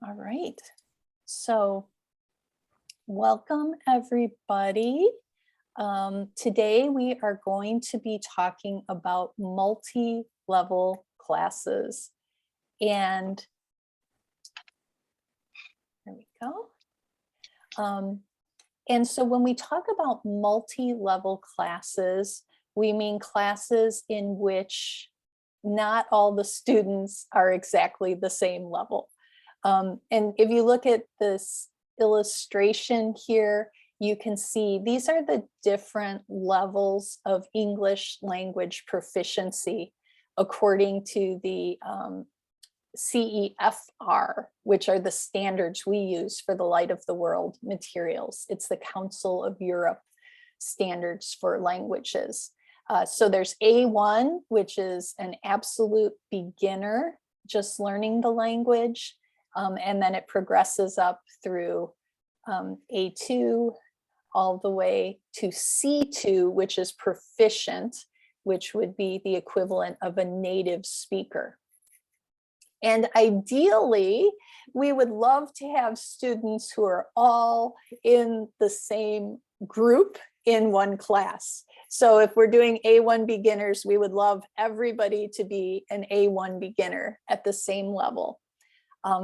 All right. So welcome everybody. Today we are going to be talking about multi-level classes. And there we go. And so when we talk about multi-level classes, we mean classes in which not all the students are exactly the same level. And if you look at this illustration here, you can see these are the different levels of English language proficiency according to the CEFR, which are the standards we use for the Light of the World materials. It's the Council of Europe standards for languages. So there's A1, which is an absolute beginner, just learning the language. And then it progresses up through A2 all the way to C2, which is proficient, which would be the equivalent of a native speaker. And ideally, we would love to have students who are all in the same group in one class. So if we're doing A1 beginners, we would love everybody to be an A1 beginner at the same level.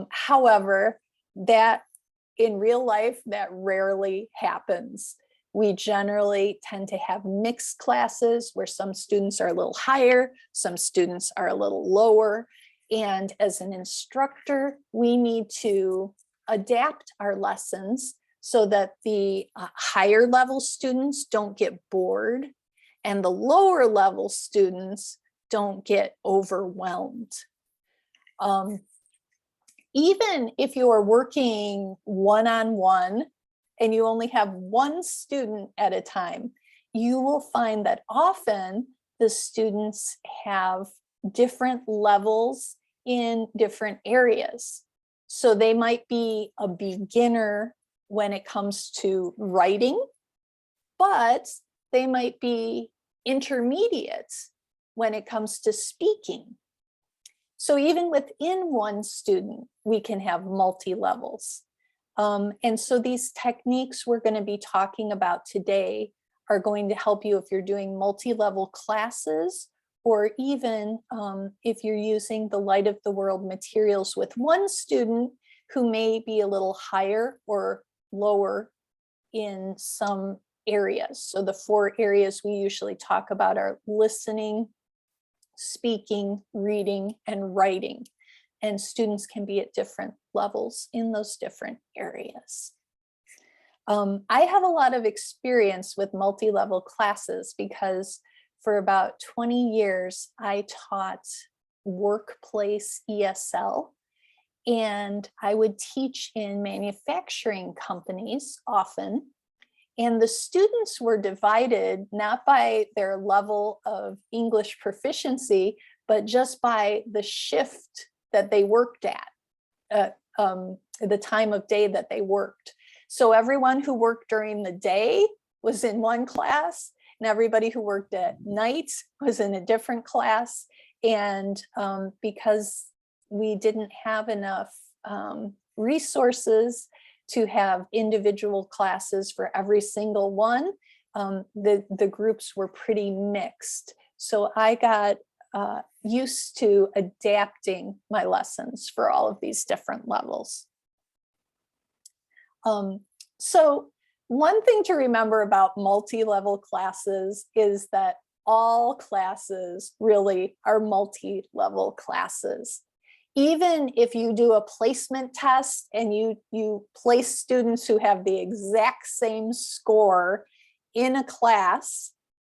However, that in real life, that rarely happens. We generally tend to have mixed classes where some students are a little higher, some students are a little lower. And as an instructor, we need to adapt our lessons so that the higher level students don't get bored and the lower level students don't get overwhelmed. Even if you are working one-on-one and you only have one student at a time, you will find that often the students have different levels in different areas. So they might be a beginner when it comes to writing, but they might be intermediate when it comes to speaking. So even within one student, we can have multi-levels. And so these techniques we're going to be talking about today are going to help you if you're doing multi-level classes, or even if you're using the Light of the World materials with one student who may be a little higher or lower in some areas. So the 4 areas we usually talk about are listening, speaking, reading, and writing. And students can be at different levels in those different areas. I have a lot of experience with multi-level classes because for about 20 years, I taught workplace ESL, and I would teach in manufacturing companies often. And the students were divided not by their level of English proficiency, but just by the shift that they worked at, the time of day that they worked. So everyone who worked during the day was in one class, and everybody who worked at night was in a different class. And because we didn't have enough resources to have individual classes for every single one, the groups were pretty mixed. So I got used to adapting my lessons for all of these different levels. So one thing to remember about multi-level classes is that all classes really are multi-level classes. Even if you do a placement test and you place students who have the exact same score in a class,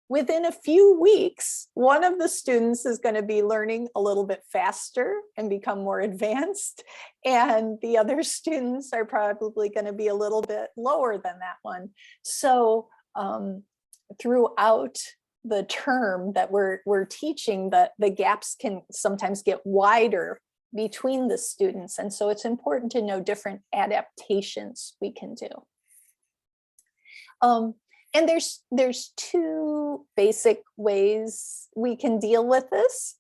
within a few weeks, one of the students is going to be learning a little bit faster and become more advanced, and the other students are probably going to be a little bit lower than that one. So throughout the term that we're teaching, the gaps can sometimes get wider between the students. And so it's important to know different adaptations we can do. And there's 2 basic ways we can deal with this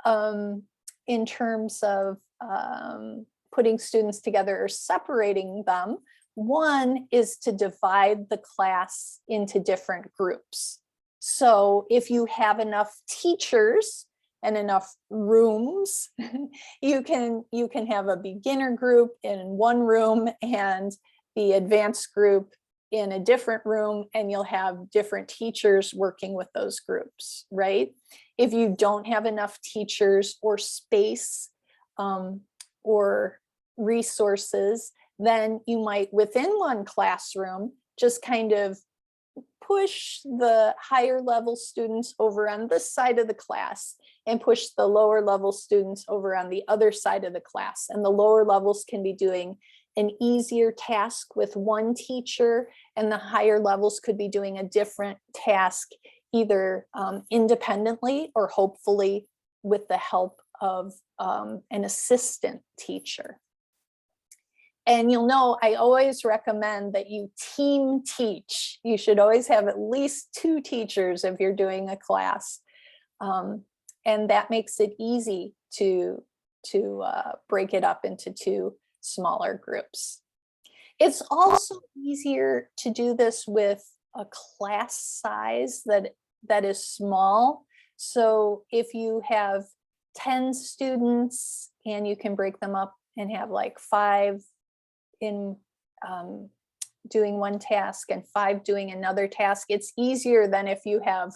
in terms of putting students together or separating them. One is to divide the class into different groups. So if you have enough teachers and enough rooms, you can have a beginner group in one room and the advanced group in a different room, and you'll have different teachers working with those groups, right? If you don't have enough teachers or space or resources, then you might, within one classroom, just kind of push the higher level students over on this side of the class and push the lower level students over on the other side of the class. And the lower levels can be doing an easier task with one teacher, and the higher levels could be doing a different task, either independently or hopefully with the help of an assistant teacher. And you'll know, I always recommend that you team teach. You should always have at least 2 teachers if you're doing a class. And that makes it easy to break it up into 2 smaller groups. It's also easier to do this with a class size that is small. So if you have 10 students and you can break them up and have like 5 in doing one task and 5 doing another task, it's easier than if you have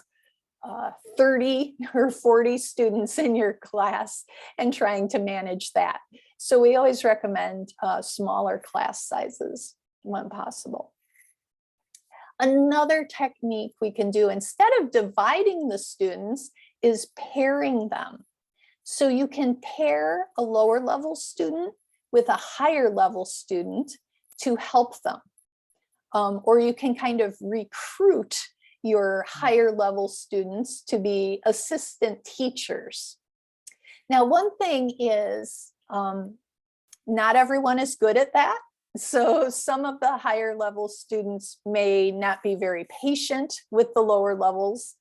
30 or 40 students in your class and trying to manage that. So we always recommend smaller class sizes when possible. Another technique we can do instead of dividing the students is pairing them. So you can pair a lower level student with a higher level student to help them. Or you can kind of recruit your higher level students to be assistant teachers. Now, one thing is not everyone is good at that. So some of the higher level students may not be very patient with the lower levels.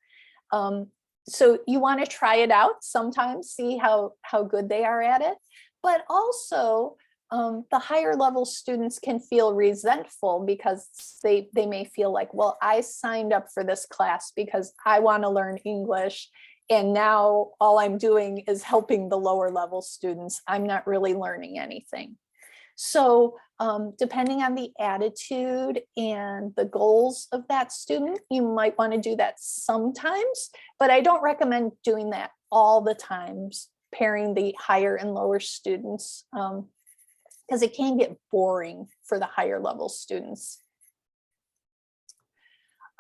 So you want to try it out sometimes, see how good they are at it. But also, the higher level students can feel resentful because they may feel like, well, I signed up for this class because I want to learn English, and now all I'm doing is helping the lower level students. I'm not really learning anything. So depending on the attitude and the goals of that student, you might want to do that sometimes, but I don't recommend doing that all the times, pairing the higher and lower students, because it can get boring for the higher level students.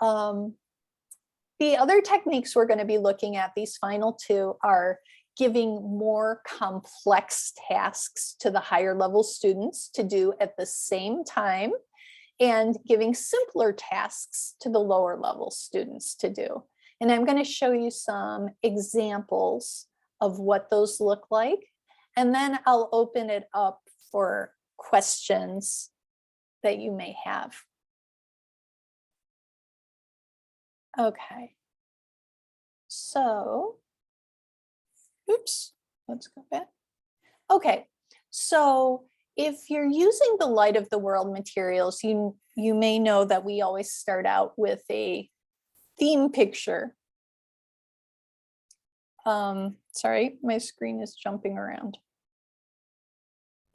The other techniques we're going to be looking at, these final 2, are giving more complex tasks to the higher level students to do at the same time, and giving simpler tasks to the lower level students to do. And I'm going to show you some examples of what those look like, and then I'll open it up for questions that you may have. Okay, so, oops, let's go back. Okay, so if you're using the Light of the World materials, you may know that we always start out with a theme picture. Sorry, my screen is jumping around.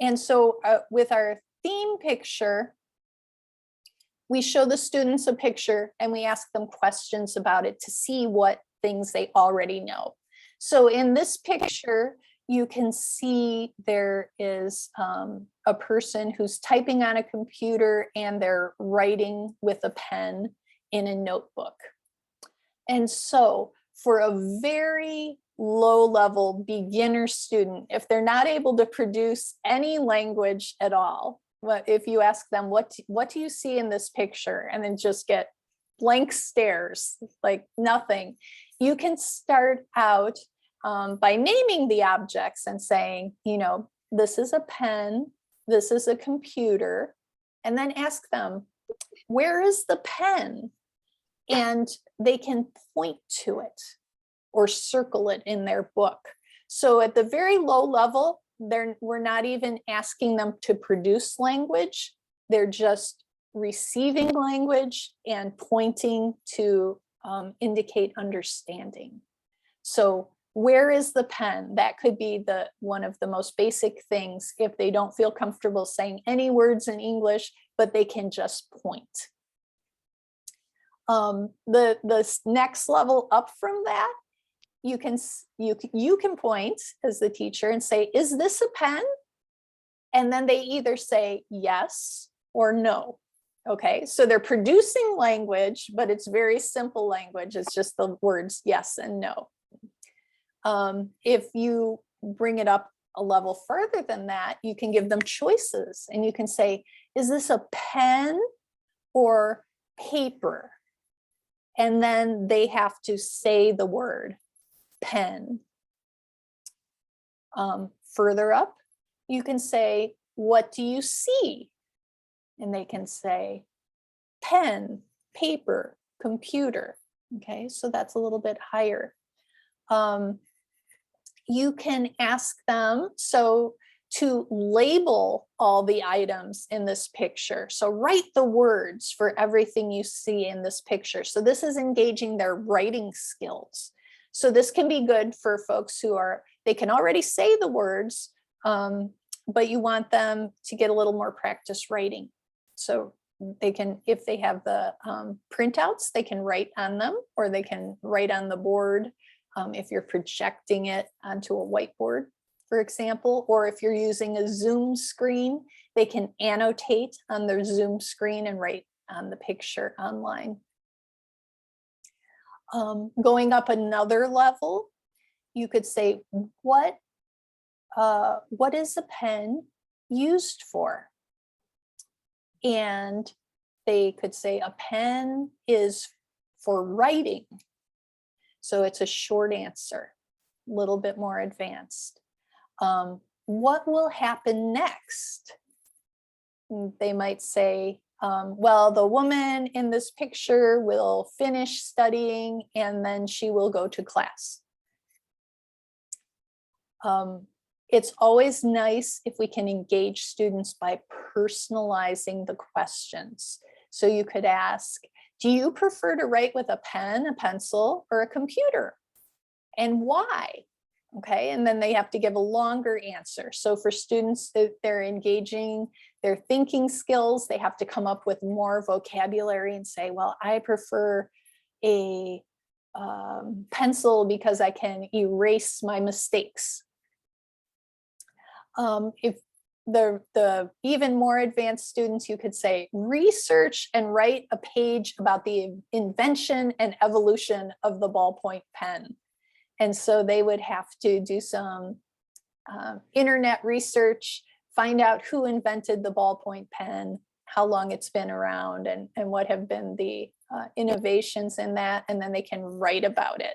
And so with our theme picture, we show the students a picture and we ask them questions about it to see what things they already know. So in this picture, you can see there is a person who's typing on a computer and they're writing with a pen in a notebook. And so for a very low level beginner student, if they're not able to produce any language at all, if you ask them, what do you see in this picture? And then just get blank stares, like nothing. You can start out by naming the objects and saying, you know, this is a pen, this is a computer, and then ask them, where is the pen? And they can point to it or circle it in their book. So at the very low level, we're not even asking them to produce language. They're just receiving language and pointing to indicate understanding. So where is the pen? That could be one of the most basic things if they don't feel comfortable saying any words in English, but they can just point. The next level up from that, you can point as the teacher and say, is this a pen? And then they either say yes or no. Okay, so they're producing language, but it's very simple language. It's just the words yes and no. If you bring it up a level further than that, you can give them choices and you can say, is this a pen or paper? And then they have to say the word pen. Further up, you can say, what do you see? And they can say pen, paper, computer. Okay, so that's a little bit higher. You can ask them to label all the items in this picture. So write the words for everything you see in this picture. So this is engaging their writing skills. So this can be good for folks they can already say the words, but you want them to get a little more practice writing. So they can, if they have the printouts, they can write on them, or they can write on the board. If you're projecting it onto a whiteboard, for example, or if you're using a Zoom screen, they can annotate on their Zoom screen and write on the picture online. Going up another level, you could say, what is a pen used for? And they could say a pen is for writing. So it's a short answer, a little bit more advanced. What will happen next? They might say, well, the woman in this picture will finish studying and then she will go to class. It's always nice if we can engage students by personalizing the questions. So you could ask, do you prefer to write with a pen, a pencil, or a computer? And why? Okay, and then they have to give a longer answer. So for students that they're engaging their thinking skills, they have to come up with more vocabulary and say, well, I prefer a pencil because I can erase my mistakes. If the even more advanced students, you could say, research and write a page about the invention and evolution of the ballpoint pen. And so they would have to do some internet research, find out who invented the ballpoint pen, how long it's been around, and what have been the innovations in that, and then they can write about it.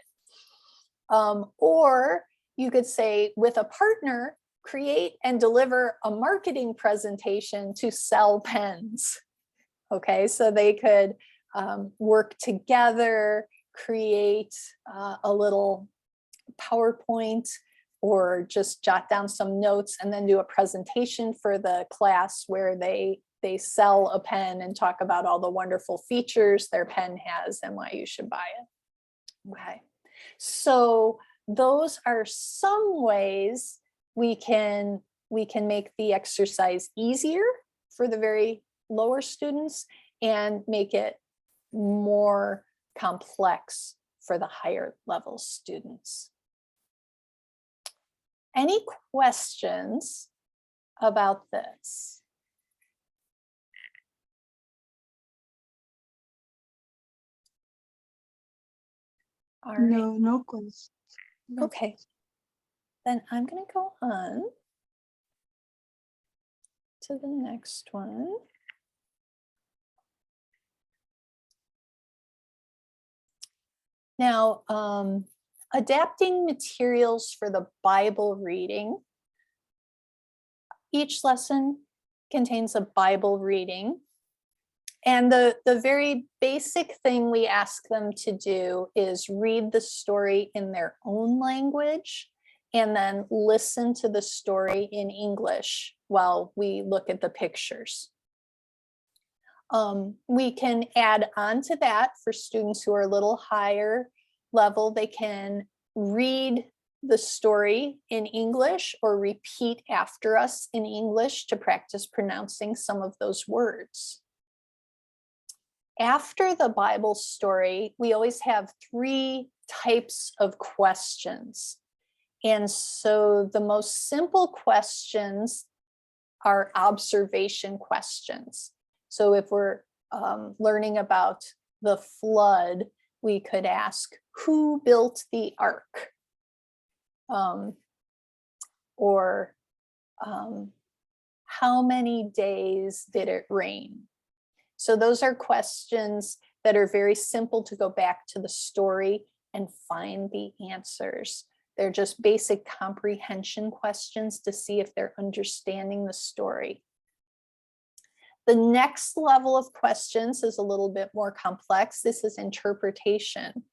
Or you could say, with a partner, create and deliver a marketing presentation to sell pens. Okay, so they could work together, create a little PowerPoint, or just jot down some notes and then do a presentation for the class where they sell a pen and talk about all the wonderful features their pen has and why you should buy it. Okay, so those are some ways we can make the exercise easier for the very lower students and make it more complex for the higher level students. Any questions about this? All right. No questions. Okay. Then I'm going to go on to the next one. Now, adapting materials for the Bible reading. Each lesson contains a Bible reading. And the very basic thing we ask them to do is read the story in their own language and then listen to the story in English while we look at the pictures. We can add on to that for students who are a little higher level. They can read the story in English or repeat after us in English to practice pronouncing some of those words. After the Bible story, we always have 3 types of questions. And so the most simple questions are observation questions. So if we're learning about the flood, we could ask, who built the ark? Or how many days did it rain? So those are questions that are very simple to go back to the story and find the answers. They're just basic comprehension questions to see if they're understanding the story. The next level of questions is a little bit more complex. This is interpretation.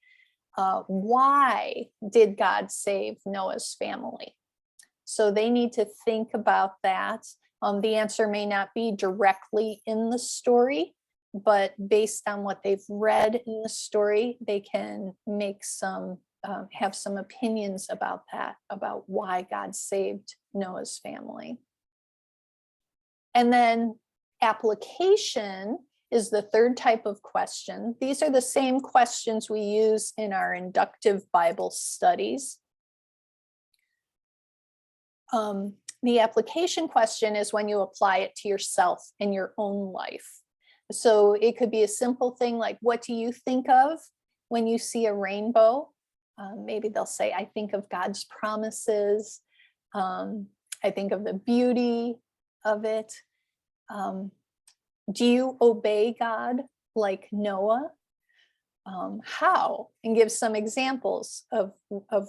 Why did God save Noah's family? So they need to think about that. The answer may not be directly in the story, but based on what they've read in the story, they can make some, have some opinions about that, about why God saved Noah's family. And then application is the 3rd type of question. These are the same questions we use in our inductive Bible studies. The application question is when you apply it to yourself in your own life. So it could be a simple thing like, what do you think of when you see a rainbow? Maybe they'll say, I think of God's promises. I think of the beauty of it. Do you obey God like Noah? How? And give some examples of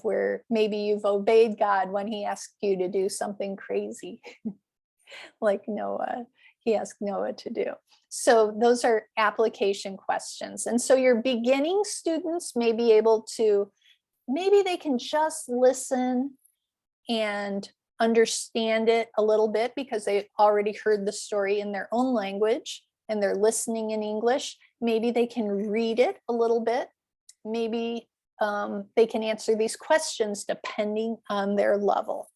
where maybe you've obeyed God when he asked you to do something crazy, like Noah, he asked Noah to do. So those are application questions. And so your beginning students may be able to, maybe they can just listen and understand it a little bit because they already heard the story in their own language and they're listening in English. Maybe they can read it a little bit. Maybe they can answer these questions depending on their level.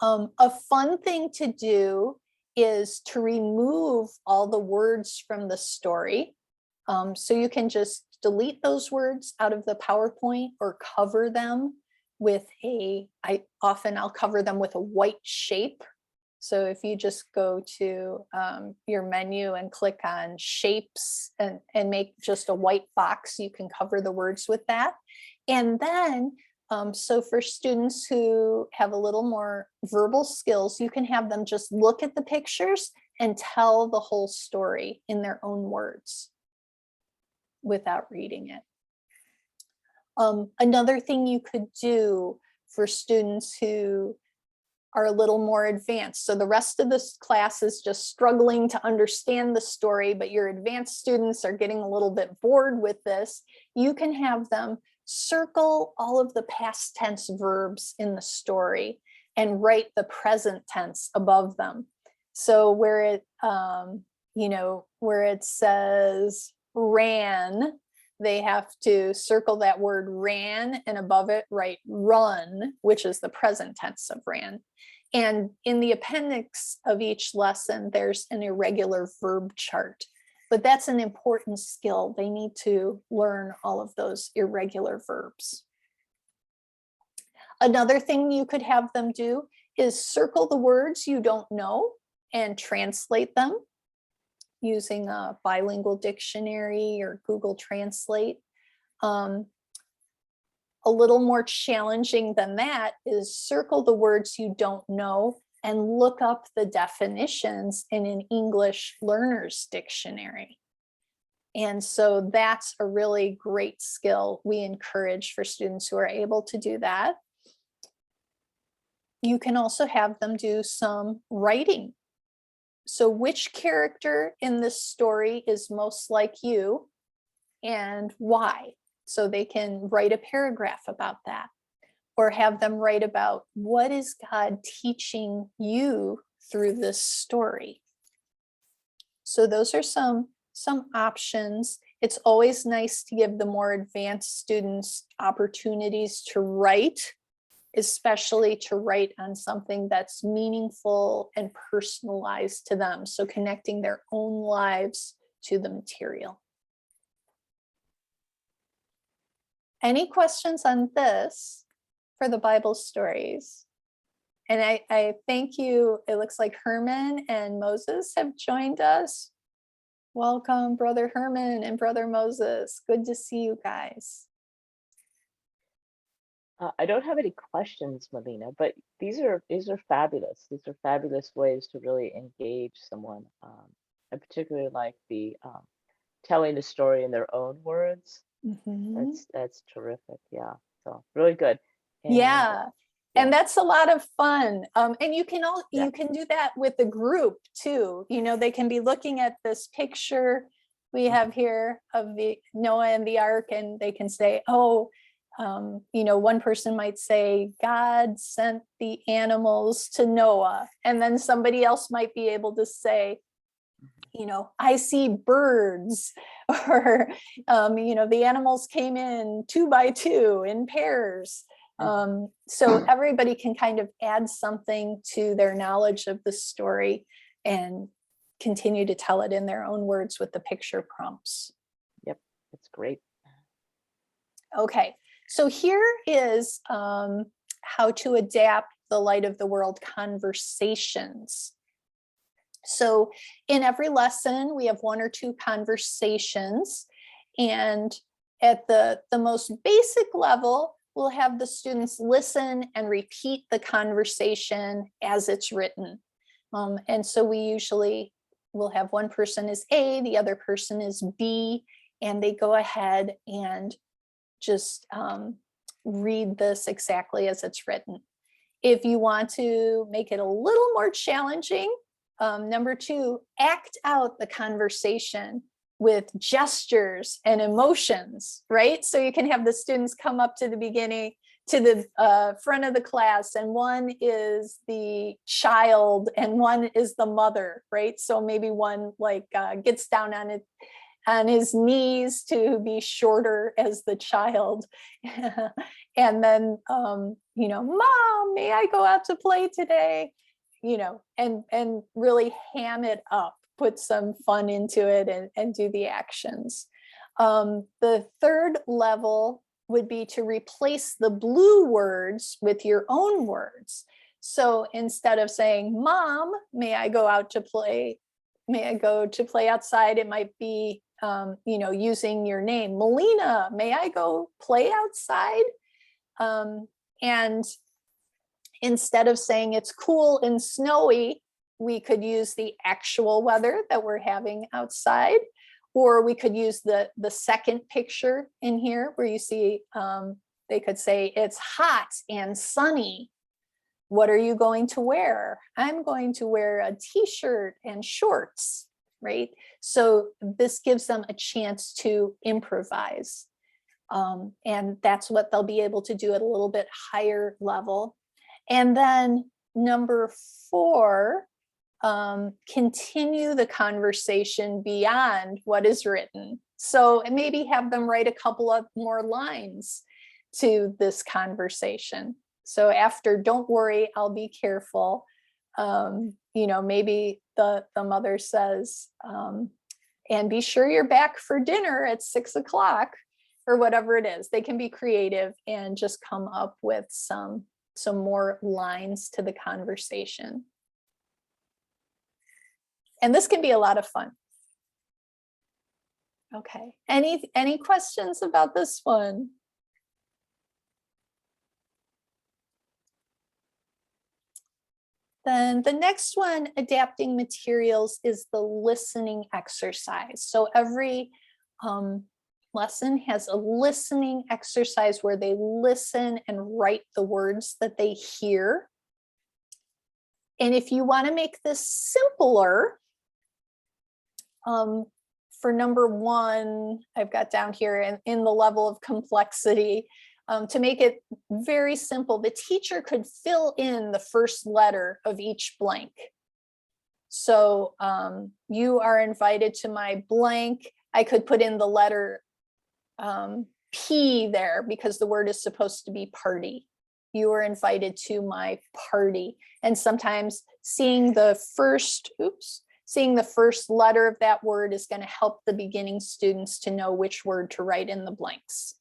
A fun thing to do is to remove all the words from the story. So you can just delete those words out of the PowerPoint or cover them with I'll cover them with a white shape. So if you just go to your menu and click on shapes and make just a white box, you can cover the words with that. And then, so for students who have a little more verbal skills, you can have them just look at the pictures and tell the whole story in their own words without reading it. Another thing you could do for students who are a little more advanced. So the rest of this class is just struggling to understand the story, but your advanced students are getting a little bit bored with this. You can have them circle all of the past tense verbs in the story and write the present tense above them. So where it, where it says ran, they have to circle that word ran and above it write run, which is the present tense of ran. And in the appendix of each lesson, there's an irregular verb chart, but that's an important skill. They need to learn all of those irregular verbs. Another thing you could have them do is circle the words you don't know and translate them using a bilingual dictionary or Google Translate. A little more challenging than that is circle the words you don't know and look up the definitions in an English learner's dictionary. And so that's a really great skill we encourage for students who are able to do that. You can also have them do some writing. So which character in this story is most like you and why? So they can write a paragraph about that. or have them write about what is God teaching you through this story. So those are some options. It's always nice to give the more advanced students opportunities to write, especially to write on something that's meaningful and personalized to them. So connecting their own lives to the material. Any questions on this for the Bible stories? And I thank you. It looks like Herman and Moses have joined us. Welcome, Brother Herman and Brother Moses. Good to see you guys. I don't have any questions, Melina, but these are fabulous. These are fabulous ways to really engage someone. I particularly like the telling the story in their own words. Mm-hmm. That's terrific. Yeah, so really good. And, yeah. And that's a lot of fun. And you can yeah. you can do that with the group too. You know, they can be looking at this picture we have here of the Noah and the ark, and they can say, oh, you know, one person might say, God sent the animals to Noah. And then somebody else might be able to say, you know, I see birds, or, you know, the animals came in 2 by 2 in pairs. So everybody can kind of add something to their knowledge of the story and continue to tell it in their own words with the picture prompts. Yep, that's great. Okay, so here is how to adapt the light of the world conversations. So in every lesson, we have 1 or 2 conversations. And at the most basic level, we'll have the students listen and repeat the conversation as it's written. And so we usually will have one person is A, the other person is B, and they go ahead and just read this exactly as it's written. If you want to make it a little more challenging, number 2, act out the conversation with gestures and emotions, right? So you can have the students come up to the beginning, to the front of the class, and one is the child and one is the mother, right? So maybe one like gets down on his knees to be shorter as the child. And then, you know, Mom, may I go out to play today? You know, and really ham it up, put some fun into it and do the actions. The third level would be to replace the blue words with your own words. So instead of saying, Mom, may I go out to play? May I go to play outside? It might be, you know, using your name. Melina, may I go play outside? And instead of saying it's cool and snowy, we could use the actual weather that we're having outside, or we could use the second picture in here where you see, they could say it's hot and sunny. What are you going to wear? I'm going to wear a t-shirt and shorts, right? So this gives them a chance to improvise. And that's what they'll be able to do at a little bit higher level. And then number 4, continue the conversation beyond what is written. So maybe have them write a couple of more lines to this conversation. So after, don't worry, I'll be careful. You know, maybe the mother says, and be sure you're back for dinner at 6 o'clock, or whatever it is. They can be creative and just come up with some more lines to the conversation. And this can be a lot of fun. Okay, any questions about this one? Then the next one, adapting materials, is the listening exercise. So every lesson has a listening exercise where they listen and write the words that they hear. And if you want to make this simpler, for number 1, I've got down here in the level of complexity, To make it very simple, the teacher could fill in the first letter of each blank. So you are invited to my blank. I could put in the letter P there because the word is supposed to be party. You are invited to my party. And sometimes seeing the first letter of that word is going to help the beginning students to know which word to write in the blanks.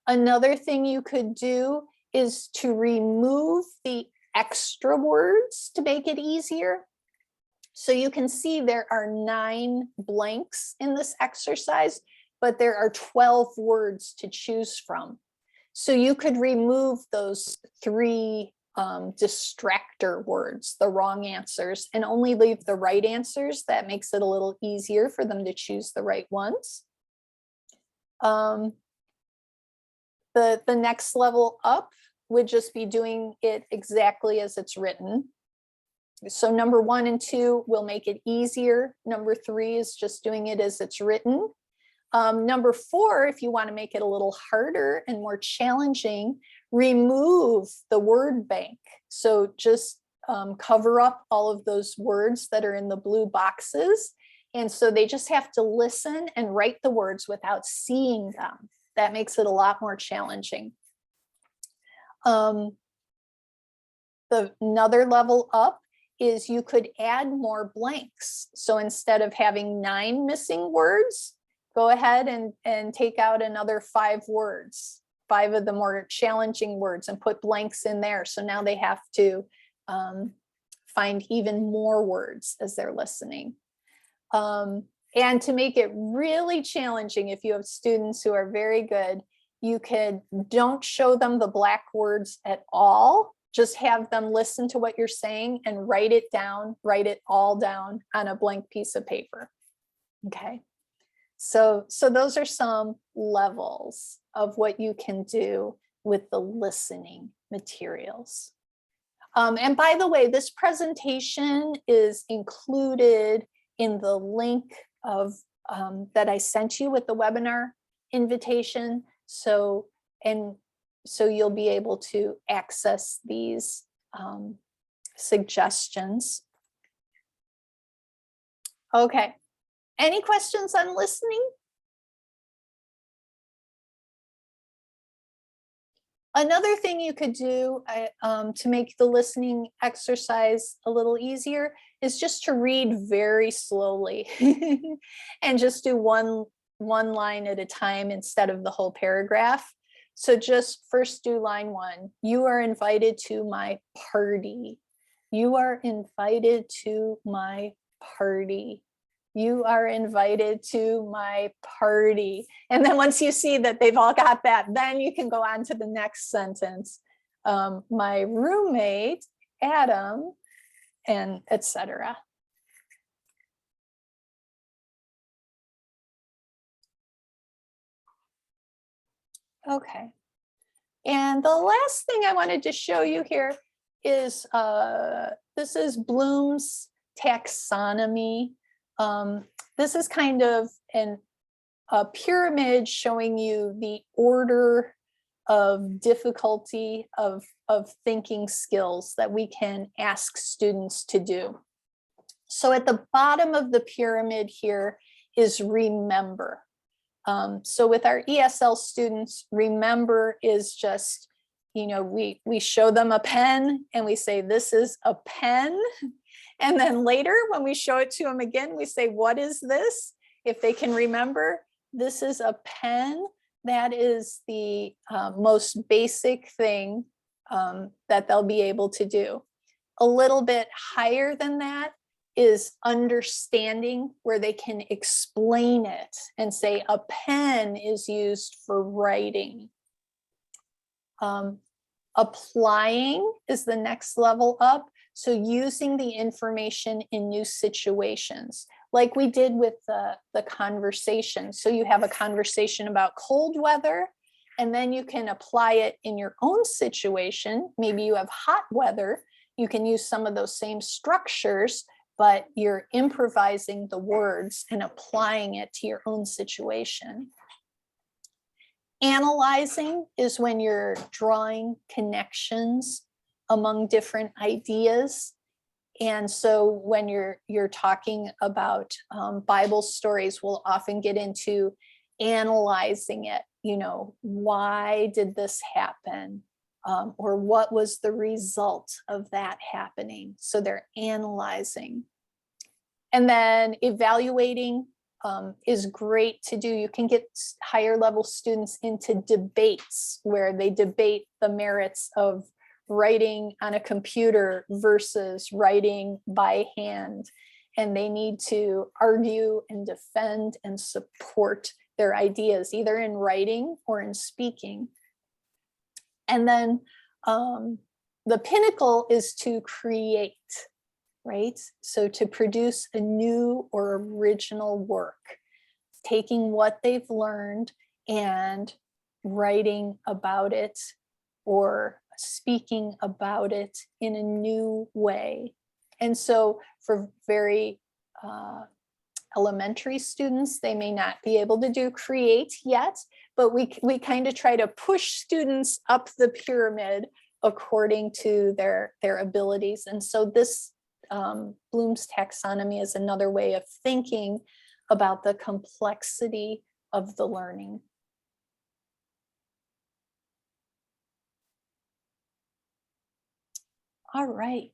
Another thing you could do is to remove the extra words to make it easier. So you can see there are 9 blanks in this exercise, but there are 12 words to choose from. So you could remove those 3 distractor words, the wrong answers, and only leave the right answers. That makes it a little easier for them to choose the right ones. The next level up would just be doing it exactly as it's written. So number 1 and 2 will make it easier. Number 3 is just doing it as it's written. Number 4, if you want to make it a little harder and more challenging, remove the word bank. So just cover up all of those words that are in the blue boxes. And so they just have to listen and write the words without seeing them. That makes it a lot more challenging. Another level up is you could add more blanks. So instead of having 9 missing words, go ahead and take out another 5 words, 5 of the more challenging words, and put blanks in there. So now they have to find even more words as they're listening. And to make it really challenging, if you have students who are very good, you don't show them the black words at all. Just have them listen to what you're saying and write it down, write it all down on a blank piece of paper. Okay. So those are some levels of what you can do with the listening materials. And by the way, this presentation is included in the link of that I sent you with the webinar invitation. So you'll be able to access these suggestions. Okay. Any questions on listening? Another thing you could do to make the listening exercise a little easier is just to read very slowly and just do one line at a time instead of the whole paragraph. So just first do line 1. You are invited to my party. You are invited to my party. You are invited to my party. And then once you see that they've all got that, then you can go on to the next sentence. My roommate, Adam, and etc. Okay. And the last thing I wanted to show you here is this is Bloom's taxonomy. This is kind of a pyramid showing you the order of difficulty of thinking skills that we can ask students to do. So at the bottom of the pyramid here is remember. So with our ESL students, remember is just, we show them a pen and we say, this is a pen. And then later when we show it to them again, we say, what is this? If they can remember, this is a pen. That is the most basic thing that they'll be able to do. A little bit higher than that is understanding, where they can explain it and say a pen is used for writing. Applying is the next level up. So using the information in new situations, like we did with the conversation. So you have a conversation about cold weather, and then you can apply it in your own situation. Maybe you have hot weather. You can use some of those same structures, but you're improvising the words and applying it to your own situation. Analyzing is when you're drawing connections among different ideas. And so when you're talking about Bible stories, we'll often get into analyzing it. You know, why did this happen? Or what was the result of that happening? So they're analyzing. And then evaluating is great to do. You can get higher level students into debates where they debate the merits of writing on a computer versus writing by hand. And they need to argue and defend and support their ideas, either in writing or in speaking. And then the pinnacle is to create, right? So to produce a new or original work, taking what they've learned and writing about it or speaking about it in a new way. And so for very elementary students, they may not be able to do create yet, but we kind of try to push students up the pyramid according to their abilities. And so this Bloom's taxonomy is another way of thinking about the complexity of the learning. All right.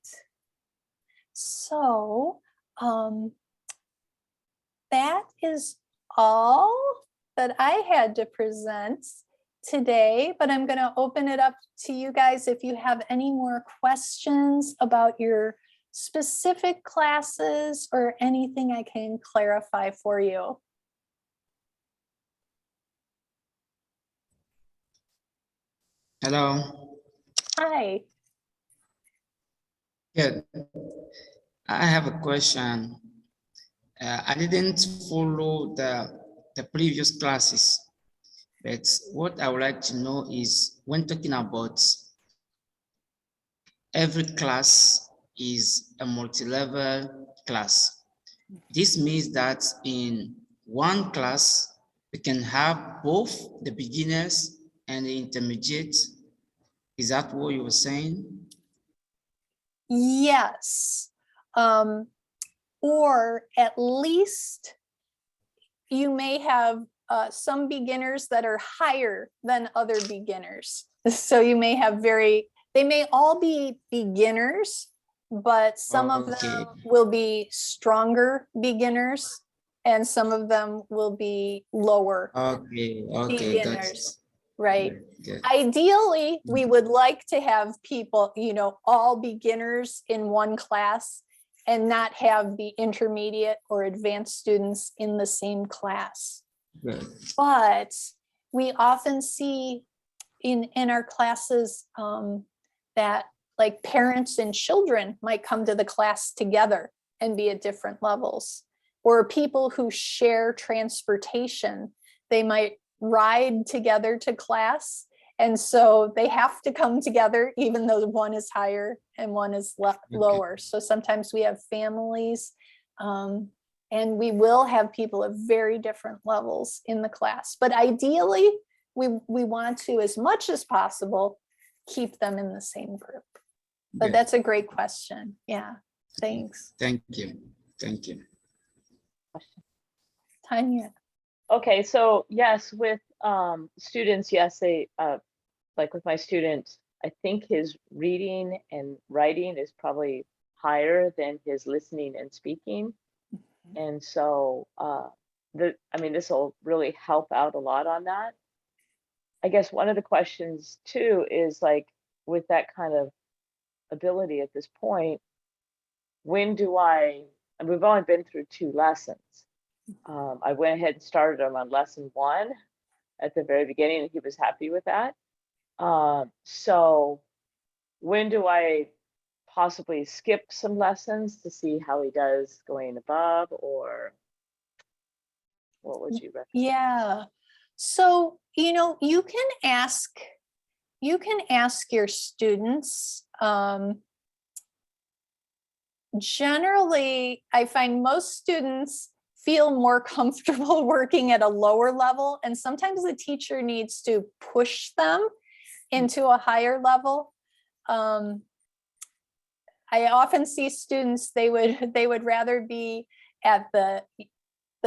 So that is all that I had to present today, but I'm going to open it up to you guys if you have any more questions about your specific classes or anything I can clarify for you. Hello. Hi. Good. I have a question. I didn't follow the previous classes, but what I would like to know is when talking about every class is a multi-level class. This means that in one class, we can have both the beginners and the intermediate. Is that what you were saying? Yes. Or at least you may have some beginners that are higher than other beginners. So you may have they may all be beginners, but some of them will be stronger beginners and some of them will be lower beginners, right? Good. Ideally, we would like to have people, you know, all beginners in one class and not have the intermediate or advanced students in the same class. Good. But we often see in our classes that like parents and children might come to the class together and be at different levels, or people who share transportation. They might ride together to class, and so they have to come together even though one is higher and one is lower. So sometimes we have families and we will have people of very different levels in the class, but ideally we want to, as much as possible, keep them in the same group. But that's a great question. Yeah, thanks. Thank you. Thank you. Tanya. Okay, so yes, with students, yes, they like with my student, I think his reading and writing is probably higher than his listening and speaking. And so this will really help out a lot on that. I guess one of the questions too is like, with that kind of ability at this point, when do and we've only been through 2 lessons. I went ahead and started him on lesson 1 at the very beginning, and he was happy with that. So when do I possibly skip some lessons to see how he does going above, or what would you recommend? Yeah. So, you know, you can ask your students. Generally, I find most students feel more comfortable working at a lower level. And sometimes the teacher needs to push them into a higher level. I often see students, they would rather be at the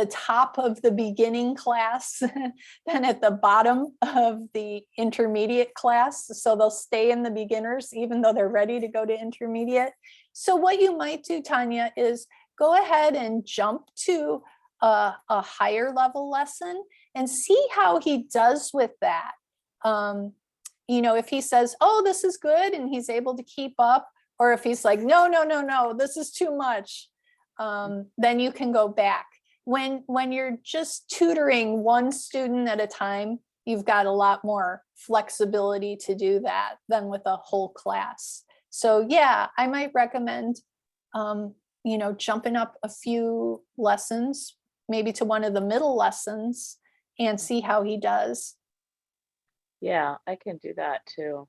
top of the beginning class than at the bottom of the intermediate class. So they'll stay in the beginners even though they're ready to go to intermediate. So what you might do, Tanya, is go ahead and jump to a higher level lesson and see how he does with that. You know, if he says, oh, this is good, and he's able to keep up, or if he's like, no, no, no, no, this is too much, then you can go back. When you're just tutoring one student at a time, you've got a lot more flexibility to do that than with a whole class. So yeah, I might recommend, you know, jumping up a few lessons, maybe to one of the middle lessons, and see how he does. Yeah, I can do that too.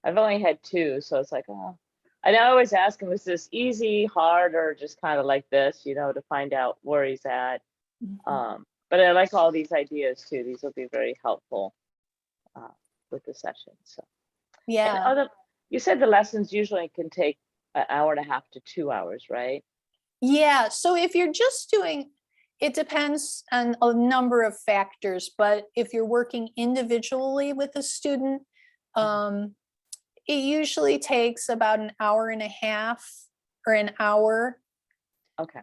I've only had 2, so it's like, oh. And I always ask him, is this easy, hard, or just kind of like this, you know, to find out where he's at. But I like all these ideas too. These will be very helpful with the session. So Yeah. and you said the lessons usually can take an hour and a half to 2 hours, right? Yeah. So if you're just doing, it depends on a number of factors, but if you're working individually with a student, it usually takes about an hour and a half or an hour. Okay.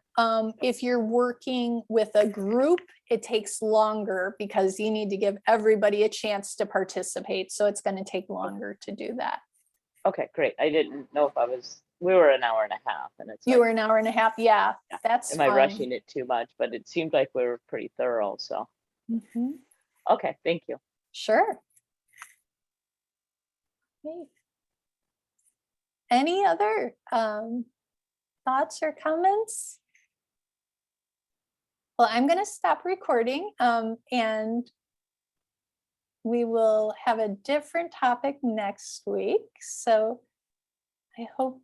If you're working with a group, it takes longer because you need to give everybody a chance to participate. So it's going to take longer to do that. Okay, great. I didn't know if we were an hour and a half, and it's You like, were an hour and a half. Yeah, that's am I fine. rushing it too much? But it seemed like we were pretty thorough. So okay, thank you. Sure. Okay. Any other thoughts or comments? Well, I'm going to stop recording and we will have a different topic next week. So I hope